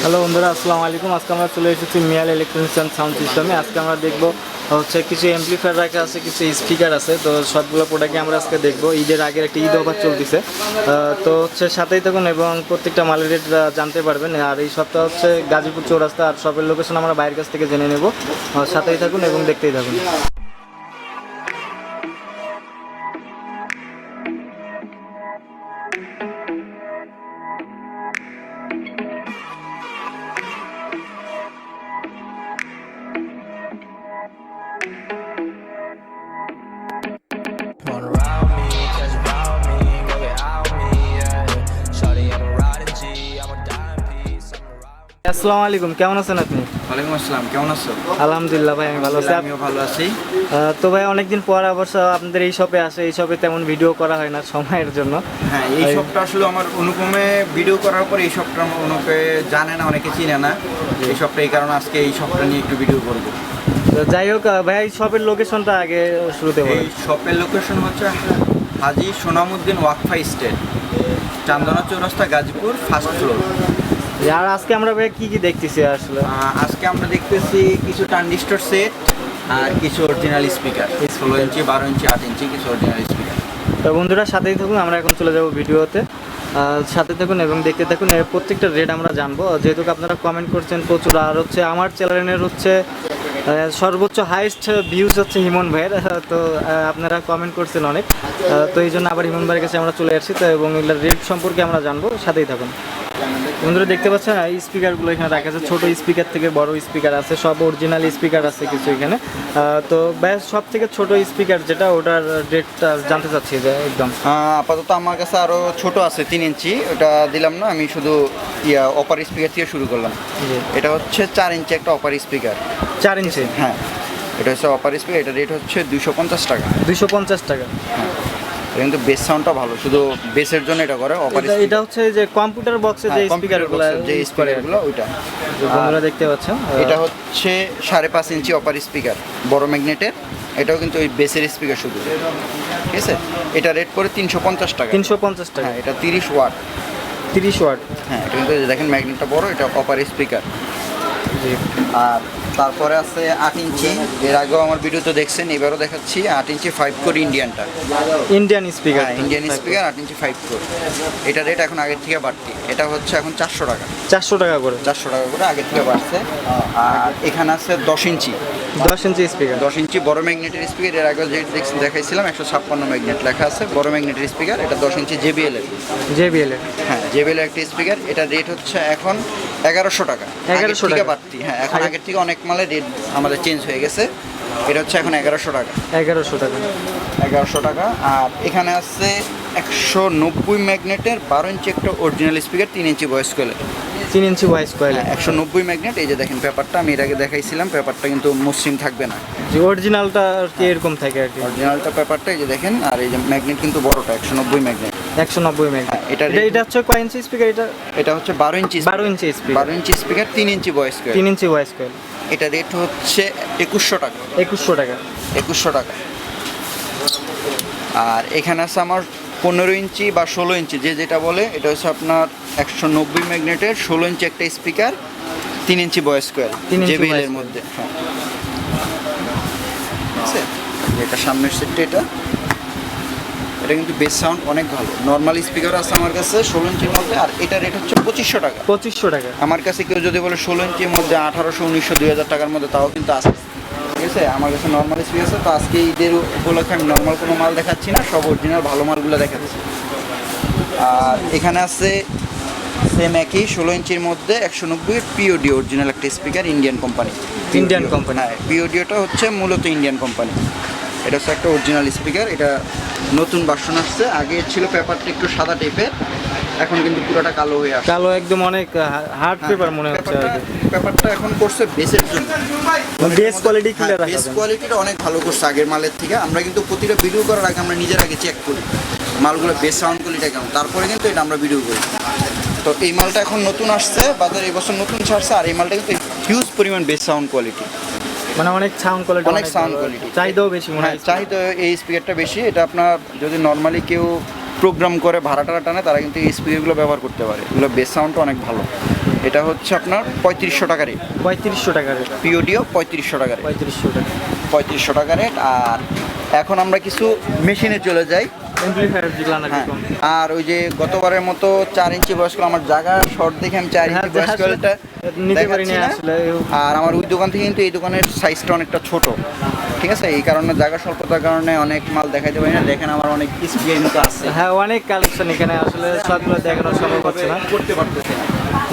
Hello বন্ধুরা, আসসালামু আলাইকুম। আজকে আমরা চলে এসেছি মিয়াল ইলেকট্রনিক্স অ্যান্ড সাউন্ড সিস্টেমে। আজকে আমরা দেখবো হচ্ছে কিছু অ্যাম্পলিফায়ার রাখা আছে, কিছু স্পিকার আছে। তো সবগুলো প্রোডাক্টই আমরা আজকে দেখবো। ঈদের আগের একটা ঈদ অফার চলতেছে, তো হচ্ছে সাথেই থাকুন এবং প্রত্যেকটা মালের রেট জানতে পারবেন। আর এই সবটা হচ্ছে গাজীপুর চৌরাস্তা, আর শপের লোকেশন আমরা বাইরের কাছ থেকে জেনে নেব। সাথেই থাকুন এবং দেখতেই থাকুন। Wanna ride me, just ride me, go get out me, yeah. Shawty, I'm a riding G, I'm a dime piece, I'm a ride. আসসালামু আলাইকুম, কেমন আছেন আপনি? ওয়ালাইকুম আসসালাম, কেমন আছো? আলহামদুলিল্লাহ ভাই, আমি ভালো আছি। আমিও ভালো আছি। তো ভাই অনেকদিন পর অবশ্য আপনাদের এই শপে আসে। এই শপে তেমন ভিডিও করা হয় না সময়ের জন্য। হ্যাঁ, এই শপটা আসলে আমার অনুপমে ভিডিও করার পর এই শপটা আমার অনুপে জানে না, অনেকে চিনে না এই শপটা। এই কারণে আজকে এই শপটা নিয়ে একটু ভিডিও করবো। তো যাই হোক ভাই, এই শপের লোকেশনটা আগে শুরুতে এই বলেন। শপের লোকেশন হচ্ছে হাজী সোনামুদ্দিন ওয়াকফা স্টেট, চান্দনা চৌরাস্তা, গাজীপুর, ফার্স্ট ফ্লোর। আর আজকে আমরা ভাই কি কি দেখতেছি আসলে? আজকে আমরা দেখতেছি কিছু ট্রানজিস্টর সেট আর কিছু অরিজিনাল স্পিকার, 16 ইঞ্চি, 12 ইঞ্চি, 8 ইঞ্চি কিছু অরিজিনাল স্পিকার। তো বন্ধুরা সাথেই থাকুন, আমরা এখন চলে যাব ভিডিওতে। সাথে থাকুন এবং দেখতে থাকুন। এর প্রত্যেকটা রেট আমরা জানবো, যেহেতু আপনারা কমেন্ট করছেন প্রচুর। আর হচ্ছে আমার চ্যানেলের হচ্ছে সর্বোচ্চ হাইস্ট ভিউজ হচ্ছে হিমন ভাইয়ের। তো আপনারা কমেন্ট করছেন অনেক, তো এই জন্য আবার হিমন ভাইয়ের কাছে আমরা চলে আসছি। তো এবং এগুলোর রেট সম্পর্কে আমরা জানবো, সাথেই থাকুন। বন্ধুরা দেখতে পাচ্ছেন এই স্পিকারগুলো এখানে রাখা আছে। ছোটো স্পিকার থেকে বড় স্পিকার আছে, সব অরিজিনাল স্পিকার আছে কিছু এখানে। তো ব্যাস সব থেকে ছোট স্পিকার যেটা, ওটার রেটটা জানতে চাচ্ছি যে একদম। আপাতত আমার কাছে আরও ছোট আছে 3 ইঞ্চি, ওটা দিলাম না, আমি শুধু অপার স্পিকার থেকে শুরু করলাম। এটা হচ্ছে 4 ইঞ্চি একটা অপার স্পিকার। 4 ইঞ্চি? হ্যাঁ, এটা হচ্ছে অপার স্পিকার। এটা রেট হচ্ছে 250 টাকা। 250 টাকা? হ্যাঁ, কিন্তু বেস সাউন্ডটা ভালো, শুধু বেসের জন্য এটা করে অপার। এটা হচ্ছে যে কম্পিউটার বক্সে যে স্পিকারগুলো, যে স্পিকারগুলো ওইটা আপনারা দেখতে পাচ্ছেন। এটা হচ্ছে 5.5 ইঞ্চি অপার স্পিকার, বড় ম্যাগনেটের। এটাও কিন্তু ওই বেসের স্পিকার শুধু, ঠিক আছে। এটা রেট করে 350 টাকা। 350 টাকা? হ্যাঁ, এটা 30 ওয়াট। 30 ওয়াট? হ্যাঁ, এটা কিন্তু দেখেন ম্যাগনেটটা বড়, এটা অপার স্পিকার। আর তারপরে আছে 8 ইঞ্চি। এর আগেও আমার ভিডিওতে দেখছেন, এবারও দেখাচ্ছি 8 ইঞ্চি 5 কোর ইন্ডিয়ানটা। Indian speaker? Indian speaker 8 inch 5 core. এটা রেট এখন আগের থেকে বাড়তি, এটা হচ্ছে এখন 400 টাকা। 400 টাকা করে? 400 টাকা করে আগের থেকে বাড়ছে। আর এখানে আছে 10 ইঞ্চি। 10 ইঞ্চি স্পিকার? 10 ইঞ্চি বড় ম্যাগনেটের স্পিকার। এর আগে যে দেখাইছিলাম 156 ম্যাগনেট লেখা আছে, বড় ম্যাগনেটের স্পিকার। এটা 10 ইঞ্চি জেবিএল এর। জেবিএল এর? হ্যাঁ, জেবিএল এর একটা স্পিকার। এটা রেট হচ্ছে এখন 1100 টাকা। 1100 টাকা বাড়তি। হ্যাঁ, এখন আগের থেকে অনেক মালের রেট আমাদের চেঞ্জ হয়ে গেছে। এটা হচ্ছে এখন 1100 টাকা। 1100 টাকা? 1100 টাকা। আর এখানে আছে 190 ম্যাগনেটের 12 ইঞ্চি একটা অরিজিনাল স্পিকার, 3 ইঞ্চি ভয়েস কয়েলের। 3 ইঞ্চি ভয়েস কয়েল? 190 ম্যাগনেট। এই যে দেখেন পেপারটা, আমি এর আগে দেখাইছিলাম, পেপারটা কিন্তু মসৃণ থাকবে না। যে অরিজিনালটা আর কি এরকম থাকে আর কি? অরিজিনালটা পেপারটা এই যে দেখেন। আর এই যে ম্যাগনেট কিন্তু বড়টা 190 ম্যাগনেট। 190 ম্যাগনেট? এটা হচ্ছে কয় ইঞ্চি স্পিকার এটা? এটা হচ্ছে 12 ইঞ্চি। 12 inch speaker? 12 inch speaker, 3 inch voice coil. 3 inch voice coil. এটা রেট হচ্ছে 2100 টাকা। 2100 টাকা? 2100 টাকা। আর এখানে আছে আমার 15 ইঞ্চি বা 16 ইঞ্চি, যে যেটা বলে। এটা হচ্ছে আপনার 190 ম্যাগনেটের 16 ইঞ্চি একটা speaker, 3 inch voice coil, JBL এর মধ্যে। হ্যাঁ, ঠিক আছে। এটা সামনের সেটটা। এটা কিন্তু বেস সাউন্ড অনেক ভালো। নর্মাল স্পিকার আছে আমার কাছে 16 ইঞ্চির মধ্যে। আর এটা রেট হচ্ছে 2500 টাকা। 2500 টাকা? আমার কাছে কেউ যদি বলে 16 ইঞ্চির মধ্যে 1800, 1900, 2000 টাকার মধ্যে, তাও কিন্তু আছে, ঠিক আছে। আমার কাছে নর্মাল স্পিকার আছে। তো আজকে ঈদের উপলক্ষে আমি নর্মাল কোনো মাল দেখাচ্ছি না, সব অরিজিনাল ভালো মালগুলো দেখাচ্ছি। আর এখানে আছে সেম একই 16 ইঞ্চির মধ্যে 190 পিওডি অরিজিনাল একটা speaker, Indian company. Indian company? হ্যাঁ, পিওডিওটা হচ্ছে মূলত ইন্ডিয়ান কোম্পানি। এটা হচ্ছে একটা অরিজিনাল স্পিকার। এটা নতুন ভার্সন আসছে। আগে ছিল পেপারটা একটু সাদা টাইপের, এখন কিন্তু পুরোটা কালো হয়ে আসছে। কালো একদম, অনেক হার্ড পেপার মনে হচ্ছে। পেপারটা এখন করছে বেসের জন্য। বেস কোয়ালিটি ক্লিয়ার আছে? বেস কোয়ালিটিটা অনেক ভালো করছে আগের মালের থেকে। আমরা কিন্তু প্রতিটা ভিডিও করার আগে আমরা নিজের আগে চেক করি মালগুলো বেস সাউন্ড কোয়ালিটি কেমন, তারপরে কিন্তু এটা আমরা ভিডিও করি। তো এই মালটা এখন নতুন আসছে বাজারে, এই বছর নতুন ছাড়ছে। আর এই মালটা কিন্তু হিউজ পরিমাণ বেস সাউন্ড কোয়ালিটি, মানে অনেক সাউন্ড কোয়ালিটি, অনেক সাউন্ড কোয়ালিটি। চাহিদাও বেশি মনে হয়? চাহিদা এই স্পিকারটা বেশি। এটা আপনার যদি নর্মালি কেউ প্রোগ্রাম করে ভাড়া টাড়া টানে তারা কিন্তু এই স্পিকারগুলো ব্যবহার করতে পারে। এগুলো বেস সাউন্ডটা অনেক ভালো। এটা হচ্ছে আপনার 3500 টাকা রেট। 3500 টাকা রেট। পিওডিও 3500 টাকা রেট। 3500 টাকা। 3500 টাকা রেট। আর এখন আমরা কিছু মেশিনে চলে যাই। অ্যাম্পলিফায়ার দিলাম না হ্যাঁ, কম। আর ওই যে গতবারের মতো 4 ইঞ্চি বয়স্ক আমার জায়গা শর্ট দেখে আমি 4 ইঞ্চি বয়স্কটা নিতে পারি না দেখাচ্ছি না। আসলে। আর আমার ওই দোকান থেকে কিন্তু এই দোকানের সাইজটা অনেকটা ছোট, ঠিক আছে? এই কারণে জায়গা স্বল্পতার কারণে অনেক মাল দেখাইতে পারি না। দেখেন আমার অনেক স্পিকার কিন্তু আছে। হ্যাঁ, অনেক কালেকশন এখানে, আসলে সবগুলো দেখানো সম্ভব হচ্ছে না, করতে পারতেছি না।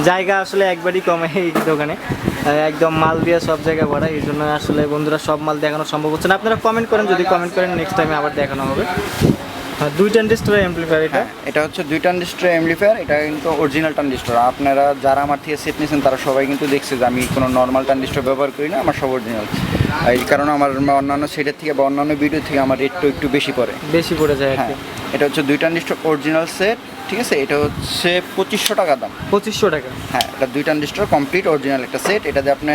জায়গা আসলে একবারই কমে এই দোকানে, একদম মাল দিয়ে সব জায়গায় ভরা, এই জন্য আসলে বন্ধুরা সব মাল দেখানো সম্ভব হচ্ছে না। আপনারা কমেন্ট করেন, যদি কমেন্ট করেন নেক্সট টাইমে আবার দেখানো হবে। 2 ট্রানজিস্টর অ্যাম্পলিফায়ার এটা। হ্যাঁ, এটা হচ্ছে 2 ট্রানজিস্টর অ্যাম্পলিফায়ার। এটা কিন্তু অরিজিনাল ট্রানজিস্টর। আপনারা যারা আমার থেকে সেট নিয়েছেন তারা সবাই কিন্তু দেখছে যে আমি কোনো নর্মাল ট্রানজিস্টর ব্যবহার করি না, আমার সব অরিজিনাল। এই কারণে আমার অন্যান্য সেটের থেকে বা অন্যান্য ভিডিও থেকে আমার রেটটা একটু বেশি পড়ে। বেশি পড়ে যায় আর হ্যাঁ, কি। এটা হচ্ছে 2 ট্রানজিস্টর অরিজিনাল সেট, ঠিক আছে? এটা হচ্ছে 2500 টাকা দাম। 2500 টাকা। হ্যাঁ, এটা 2 ট্রানজিস্টর কমপ্লিট অরিজিনাল একটা সেট। এটাতে আপনি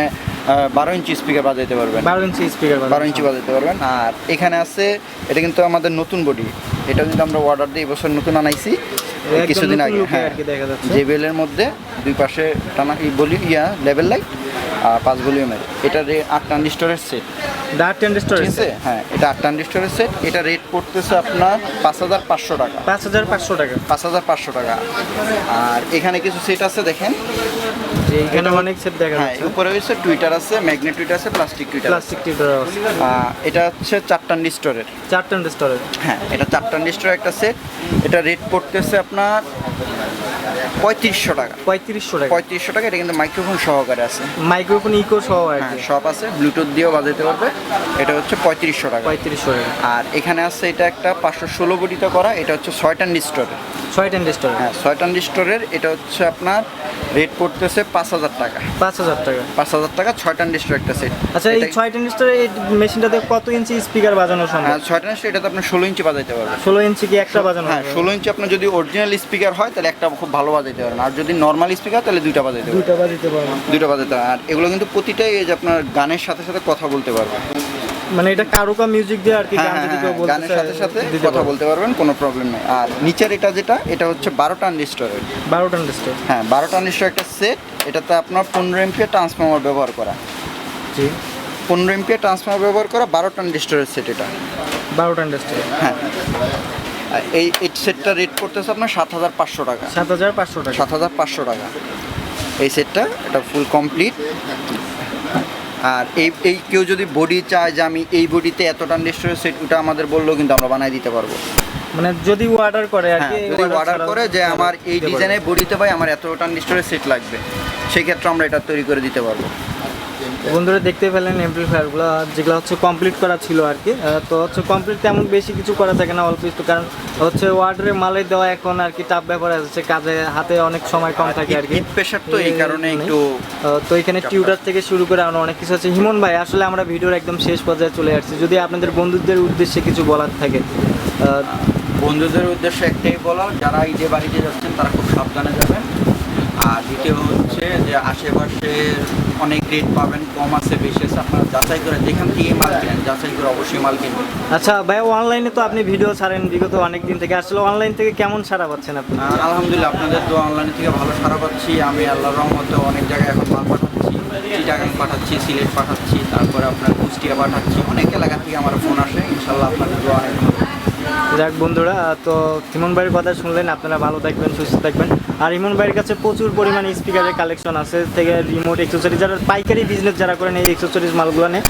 12 ইঞ্চি স্পিকার বাজাইতে পারবেন। 12 ইঞ্চি স্পিকার। 12 ইঞ্চি বাজাইতে পারবেন। আর এখানে আছে, এটা কিন্তু আমাদের নতুন বডি। এটা কিন্তু আমরা অর্ডার দিয়ে এবছর নতুন আনাইছি কিছুদিন আগে। হ্যাঁ, আর কি দেখা যাচ্ছে জেবিএলের মধ্যে দুই পাশে টানা লেভেল লাইট, 5 ভলিউমের। এটা 8 ট্রানজিস্টরের সেট। 8 ট্রানজিস্টর ঠিক আছে? হ্যাঁ, এটা 8 ট্রানজিস্টরের সেট। এটা রেট পড়তেছে আপনার 5500 টাকা। 5500 টাকা। 5500 টাকা। আর এখানে কিছু সেট আছে দেখেন, এইখানে অনেক সেট দেখা হ্যাঁ, যাচ্ছে। উপরে হচ্ছে টুইটার আছে, ম্যাগনেট টুইটার আছে, প্লাস্টিক টুইটার আছে। প্লাস্টিক টিউটার আছে। এটা হচ্ছে 4 ট্রানজিস্টরের। 4 ট্রানজিস্টরের। হ্যাঁ, এটা 4 ট্রানজিস্টরের একটা সেট। এটা রেট পড়তেছে আপনার 3500 টাকা। 3500 টাকা। 3500 টাকা। এটা কিন্তু মাইক্রোফোন সহকারে আছে। মাইক্রোফোন ইকো সহ আর হ্যাঁ, কি। সব আছে, ব্লুটুথ দিয়েও বাজাতে পারবে। এটা হচ্ছে 3500 টাকা। 3500 টাকা। আর এখানে আছে এটা একটা 516 বডিতে করা। এটা হচ্ছে 6 ট্রানজিস্টরের। 6 ট্রানজিস্টর। হ্যাঁ, 6 ট্রানজিস্টরের। এটা হচ্ছে আপনার রেট পড়তেছে 5000 টাকা। 5000 টাকা। 5000 টাকা 6 ট্রানজিস্টর একটা সেট। আচ্ছা, এই 6 ট্রানজিস্টরের এই মেশিনটাতে কত ইঞ্চি স্পিকার বাজানো সম্ভব? হ্যাঁ, 6 ট্রানজিস্টর। এটাতে আপনি 16 ইঞ্চি বাজাইতে পারবেন। 16 ইঞ্চি কি একটা বাজানো? হ্যাঁ, 16 ইঞ্চি আপনার যদি অরিজিনাল স্পিকার হয় তাহলে একটা খুব ভালো বাজাইতে পারেন। আর যদি নর্মাল স্পিকার তাহলে দুইটা বাজাইতে পারবেন। দুইটা বাজাতে পারবো। দুইটা বাজাইতে পারেন। আর এগুলো কিন্তু প্রতিটাই এই যে আপনার গানের সাথে সাথে কথা বলতে পারবেন। মানে এটা কারুকা মিউজিক দিয়ে আর কি, হ্যাঁ, গান যদি হ্যাঁ, কেউ বলতে গানের চায় সাথে সাথে দিতে কথা পারবে। বলতে পারবেন, কোনো প্রবলেম নেই। আর নিচের এটা হচ্ছে 12 ট্রানজিস্টরের। 12 ট্রানজিস্টর। হ্যাঁ, 12 ট্রানজিস্টর একটা সেট। এটাতে আপনার 15 এমপিয়ার ট্রান্সফর্মার ব্যবহার করা। জি। 15 এমপিয়ার ট্রান্সফর্মার ব্যবহার করা 12 ট্রানজিস্টরের সেট এটা। 12 ট্রানজিস্টর। হ্যাঁ, আর এই সেটটা রেট করতেছে আপনার 7500 টাকা। 7500 টাকা। 7500 টাকা এই সেটটা। এটা ফুল কমপ্লিট। আর এই কেউ যদি বডি চায় যে আমি এই বডিতে এত ট্রানজিস্টরের সেট, ওটা আমাদের বললেও কিন্তু আমরা বানাই দিতে পারবো। মানে যদি অর্ডার করে আর হ্যাঁ, কি, যদি অর্ডার করে যে আমার এই ডিজাইনের বডিতে ভাই আমার এত ট্রানজিস্টরের সেট লাগবে, সেই ক্ষেত্রে আমরা এটা তৈরি করে দিতে পারবো। বন্ধুরা দেখতে পেলেন অ্যাম্পলিফায়ারগুলো যেগুলো হচ্ছে কমপ্লিট করা ছিল আর কি। তো হচ্ছে কমপ্লিট তেমন বেশি কিছু করা থাকে না, অল্প একটু, কারণ হচ্ছে অর্ডারের মালে দেওয়া এখন আর কি টাফ ব্যাপার আছে, কাজে হাতে অনেক সময় কম থাকে আর কি। প্রেশার তো এই কারণে একটু। তো এখানে টিউটার থেকে শুরু করে আরো অনেক কিছু আছে। হিমন ভাই, আসলে আমরা ভিডিওর একদম শেষ পর্যায়ে চলে আসছি, যদি আপনাদের বন্ধুদের উদ্দেশ্যে কিছু বলার থাকে। বন্ধুদের উদ্দেশ্যে একটাই বলা, যারা ঈদে বাড়িতে যাচ্ছেন তারা খুব সাবধানে যাবেন। আর দ্বিতীয় হচ্ছে যে আশেপাশে অনেক রেট পাবেন, কম আছে বেশি আছে, আপনারা যাচাই করে যেখান থেকে মাল কেনেন যাচাই করে অবশ্যই মাল কিনবেন। আচ্ছা ভাই, অনলাইনে তো আপনি ভিডিও ছাড়েন বিগত অনেক দিন থেকে, আসলে অনলাইন থেকে কেমন সাড়া পাচ্ছেন আপনি? আলহামদুলিল্লাহ, আপনাদের তো অনলাইন থেকে ভালো সাড়া পাচ্ছি। আমি আল্লাহর রহমতে অনেক জায়গায় এখন মাল পাঠাচ্ছি, চিটাগাং পাঠাচ্ছি, সিলেট পাঠাচ্ছি, তারপরে আপনার কুষ্টিয়া পাঠাচ্ছি। অনেক এলাকা থেকে আমার ফোন আসে। ইনশাল্লাহ আপনাদের দোয়া অনেক ভালো। যাক বন্ধুরা, তো ইমন ভাইয়ের কথা শুনলেন, আপনারা ভালো থাকবেন, সুস্থ থাকবেন। আর ইমন ভাইয়ের কাছে প্রচুর পরিমাণে স্পিকারের কালেকশন আছে, থেকে রিমোট অ্যাক্সেসরিজ, যারা পাইকারি বিজনেস যারা করেন এই অ্যাক্সেসরিজ মালগুলো নিয়ে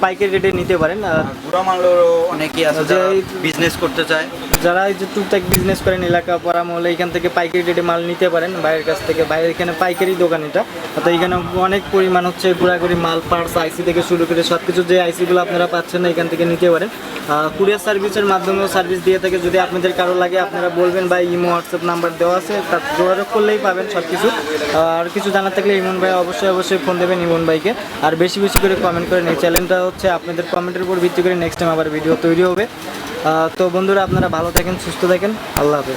পাইকারি রেটে নিতে পারেন। গুড়া মালেরও অনেকেই আছে যে বিজনেস করতে চায়, যারা এই যে টুকটাক বিজনেস করেন এলাকা পাড়া মহলে, এখান থেকে পাইকারি রেটে মাল নিতে পারেন ভাইয়ের কাছ থেকে। ভাইয়ের এখানে পাইকারি দোকান এটা, তো এখানে অনেক পরিমাণ হচ্ছে ঘোরাঘুরি মাল, পার্টস, আইসি থেকে শুরু করে সব কিছু, যে আইসিগুলো আপনারা পাচ্ছেন না এখান থেকে নিতে পারেন। কুরিয়ার সার্ভিসের মাধ্যমেও সার্ভিস দিয়ে থাকে। যদি আপনাদের কারো লাগে আপনারা বলবেন, বা ইমো হোয়াটসঅ্যাপ নাম্বার দেওয়া আছে, তার যোগাযোগ করলেই পাবেন সব কিছু। আর কিছু জানার থাকলে ইমন ভাই অবশ্যই ফোন দেবেন ইমন ভাইকে। আর বেশি বেশি করে কমেন্ট করেন। এই চ্যানেলটা হচ্ছে আপনাদের কমেন্টের উপর ভিত্তি করে নেক্সট টাইম আবার ভিডিও তৈরি হবে। তো বন্ধুরা, আপনারা ভালো থাকেন, সুস্থ থাকেন, আল্লাহ হাফেজ।